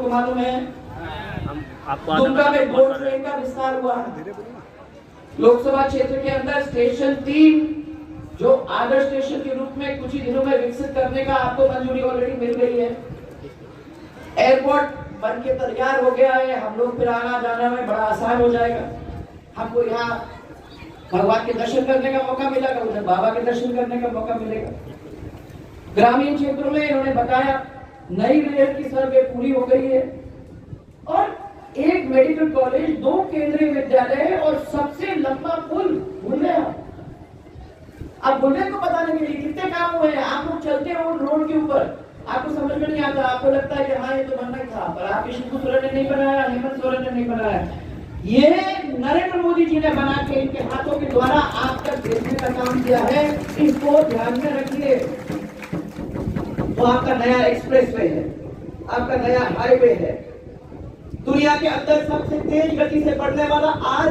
लोगों को मालूम है दुमका में गोल्ड ट्रेन का विस्तार हुआ। लोकसभा क्षेत्र के अंदर स्टेशन 3 जो आदर्श स्टेशन के रूप में कुछ ही दिनों में विकसित करने का आपको मंजूरी ऑलरेडी मिल गई है। एयरपोर्ट बन के तैयार हो गया है, हम लोग फिर आना जाना में बड़ा आसान हो जाएगा। हमको यहाँ भगवान के दर्शन करने का मौका मिलेगा, उधर बाबा के दर्शन करने का मौका मिलेगा। ग्रामीण क्षेत्रों में इन्होंने बताया नई रेल की सर्वे पूरी हो गई है और एक मेडिकल कॉलेज, 2 केंद्रीय विद्यालय और सबसे लंबा पुल बुलबुल। अब बुलबुल को बताने के लिए कितने काम हुए हैं। आप लोग चलते हो रोड के ऊपर, आपको समझ में नहीं आता, आपको लगता है कि हाँ ये तो बनना ही था, पर आपके शिबू सोरेन ने नहीं बनाया, हेमंत सोरेन ने नहीं बनाया, ये नरेंद्र मोदी जी ने बना के इनके हाथों के द्वारा आप तक भेजने का काम किया है। इसको ध्यान में रखिए। तो आपका नया एक्सप्रेसवे है, आपका नया हाईवे है, दुनिया के अंदर सबसे तेज गति से बढ़ने वाला आज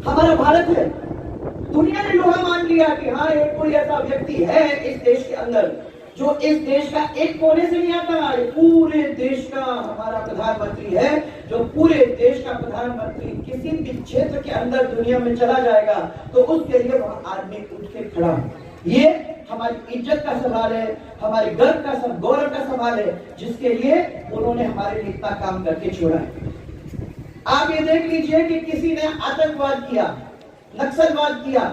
हमारा भारत है। दुनिया ने लोहा मान लिया कि हाँ एक कोई ऐसा व्यक्ति है इस देश के अंदर जो इस देश का एक कोने से नहीं आता, पूरे देश का हमारा प्रधानमंत्री है, जो पूरे देश का प्रधानमंत्री किसी भी क्षेत्र के अंदर दुनिया में चला जाएगा तो उसके लिए वहां आदमी उठ के खड़ा है। ये हमारी इज्जत का सवाल है, हमारे गर्व का गौरव का सवाल है, जिसके लिए उन्होंने हमारे लिए इतना काम करके छोड़ा है। आप ये देख लीजिए कि किसी ने आतंकवाद किया, नक्सलवाद किया,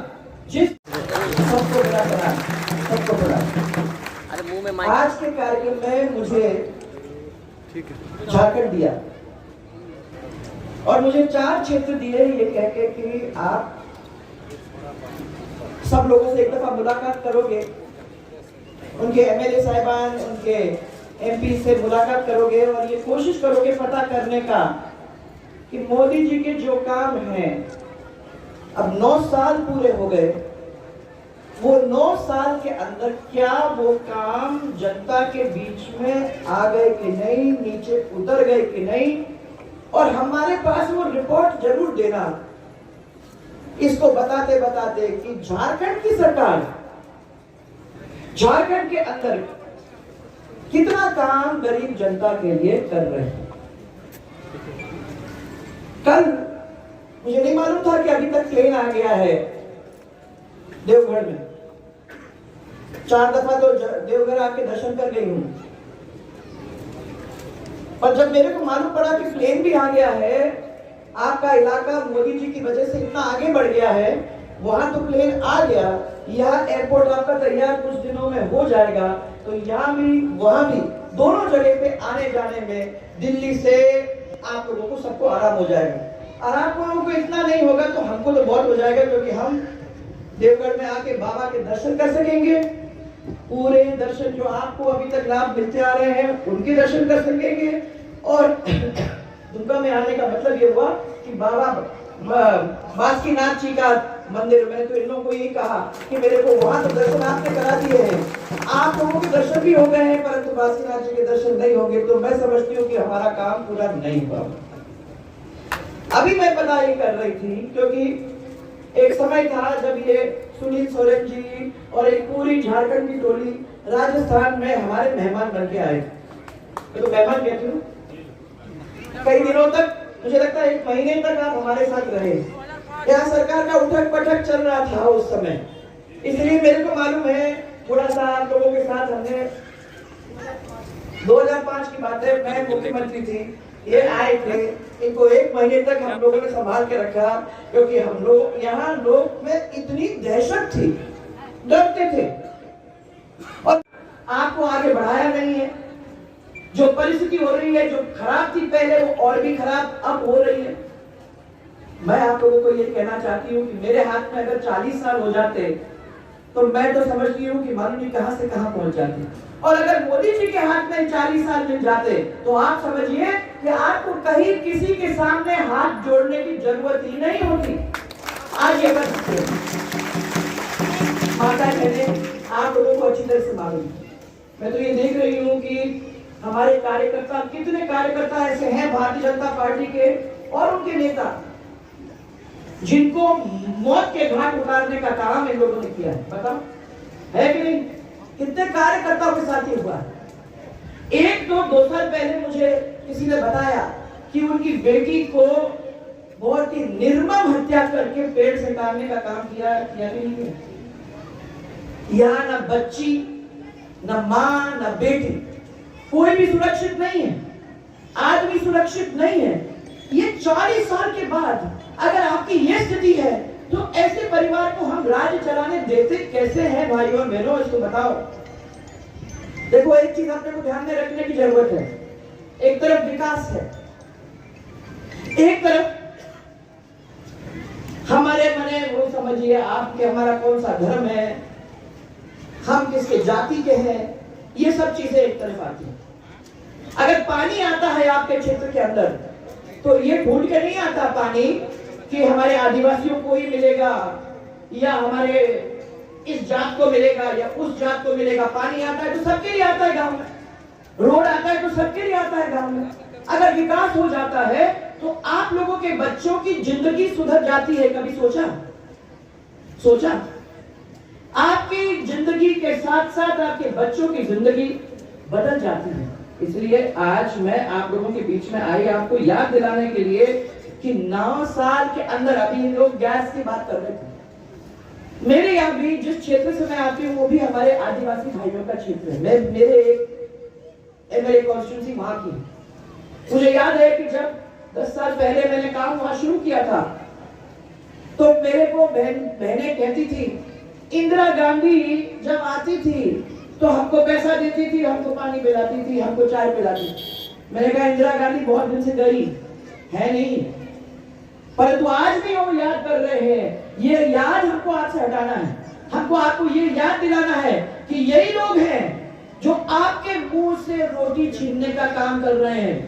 जिस सबको बड़ा करा, सबको बड़ा। आज के कार्यक्रम में मुझे झारखंड दिया और मुझे 4 क्षेत्र दिए ये कह के कि आप सब लोगों से एक दफा मुलाकात करोगे, उनके एमएलए साहिबान, उनके एमपी से मुलाकात करोगे और ये कोशिश करोगे पता करने का कि मोदी जी के जो काम हैं, अब 9 साल पूरे हो गए, वो 9 साल के अंदर क्या वो काम जनता के बीच में आ गए कि नहीं, नीचे उतर गए कि नहीं, और हमारे पास वो रिपोर्ट जरूर देना। इसको बताते बताते कि झारखंड की सरकार झारखंड के अंदर कितना काम गरीब जनता के लिए कर रहे हैं। कल मुझे नहीं मालूम था कि अभी तक प्लेन आ गया है देवघर में। 4 दफा तो देवघर आके दर्शन कर गई हूं, पर जब मेरे को मालूम पड़ा कि प्लेन भी आ गया है, आपका इलाका मोदी जी की वजह से इतना आगे बढ़ गया है, वहां तो प्लेन आ गया, यहाँ एयरपोर्ट आपका तैयार कुछ दिनों में हो जाएगा, तो यहाँ भी वहां भी दोनों जगह पे आने जाने में दिल्ली से आप लोगों को सबको आराम हो जाएगा। और आप लोगों को इतना नहीं होगा तो हमको तो बहुत हो जाएगा, क्योंकि हम देवगढ़ में आके बाबा के दर्शन कर सकेंगे। पूरे दर्शन जो आपको अभी तक लाभ मिलते आ रहे हैं उनके दर्शन कर सकेंगे। और दुमका में आने का मतलब ये हुआ कि बाबा बासुकीनाथ जी का मंदिर, मैंने तो इन लोगों को ये कहा कि मेरे को वहां तो दर्शन आपने करा दिए हैं, आप लोगों के दर्शन भी हो गए हैं, परंतु बासुकीनाथ जी के दर्शन नहीं होंगे, तो मैं समझती हूँ कि हमारा काम पूरा नहीं हुआ। अभी मैं पता ये कर रही थी क्योंकि एक समय था जब ये सुनील सोरेन जी और एक पूरी झारखंड की टोली राजस्थान में हमारे मेहमान बन के आए थे। तो मेहमान कहती हूँ, कई दिनों तक, मुझे लगता है 1 महीने तक आप हमारे साथ रहे। यहाँ सरकार का उठक पटक चल रहा था उस समय, इसलिए मेरे को मालूम है थोड़ा सा आप लोगों के साथ हमने 2005 की बात है, मैं मुख्यमंत्री थी, ये आए थे, इनको 1 महीने तक हम लोगों ने संभाल के रखा, क्योंकि हम लोग यहाँ लोग में इतनी दहशत थी, डरते थे और आपको आगे बढ़ाया नहीं है। जो परिस्थिति हो रही है, जो खराब थी पहले, वो और भी खराब अब हो रही है। मैं आप लोगों को ये कहना चाहती हूँ कि मेरे हाथ में अगर 40 साल हो जाते तो मैं तो समझती हूँ कि मालूम नहीं कहां से कहां पहुंच जाती, और अगर मोदी जी के हाथ में 40 साल मिल जाते तो आप समझिए कि आपको कहीं किसी के सामने हाथ जोड़ने की जरूरत ही नहीं होती। आज ये बस माता कहते आप लोगों को अच्छी तरह से मालूम, मैं तो ये देख रही हूँ कि हमारे कार्यकर्ता, कितने कार्यकर्ता ऐसे हैं भारतीय जनता पार्टी के और उनके नेता जिनको मौत के घाट उतारने का काम इन लोगों ने किया है। बताओ है कि नहीं? कितने कार्यकर्ताओं के साथ ये हुआ है? दो साल पहले मुझे किसी ने बताया कि उनकी बेटी को बहुत ही निर्मम हत्या करके पेड़ से काटने का काम किया कि नहीं किया? यहाँ न बच्ची, न माँ, न बेटी, कोई भी सुरक्षित नहीं है, आदमी सुरक्षित नहीं है। ये 40 साल के बाद अगर आपकी ये स्थिति है तो ऐसे परिवार को हम राज्य चलाने देते कैसे हैं भाइयों और बहनों, इसको बताओ। देखो, एक चीज अपने को ध्यान में रखने की जरूरत है। एक तरफ विकास है, एक तरफ हमारे मने वो समझिए आपके हमारा कौन सा धर्म है, हम किसके जाति के हैं, ये सब चीजें एक तरफ आती हैं। अगर पानी आता है आपके क्षेत्र के अंदर तो ये ढूंढ के नहीं आता पानी कि हमारे आदिवासियों को ही मिलेगा या हमारे इस जात को मिलेगा या उस जात को मिलेगा। पानी आता है तो सबके लिए आता है गांव में, रोड आता है तो सबके लिए आता है गांव में। अगर विकास हो जाता है तो आप लोगों के बच्चों की जिंदगी सुधर जाती है। कभी सोचा आपकी जिंदगी के साथ साथ आपके बच्चों की जिंदगी बदल जाती है। इसलिए आज मैं आप लोगों के बीच में आई आपको याद दिलाने के लिए कि 9 साल के अंदर, अभी लोग गैस की बात कर रहे थे, मेरे यहाँ भी जिस क्षेत्र से मैं आती हूँ वो भी हमारे आदिवासी भाइयों का क्षेत्र है। मेरे एक कॉन्स्टिट्यूंसी वहां की। मुझे याद है कि जब 10 साल पहले मैंने काम वहां शुरू किया था तो मेरे को बहनें कहती थी, इंदिरा गांधी जब आती थी तो हमको पैसा देती थी, हमको पानी पिलाती थी, हमको चाय पिलाती थी। मैंने कहा इंदिरा गांधी बहुत दिन से गई है नहीं, परंतु आज भी वो याद कर रहे हैं। ये याद हमको आज से हटाना है। हमको आपको ये याद दिलाना है कि यही लोग हैं जो आपके मुंह से रोटी छीनने का काम कर रहे हैं।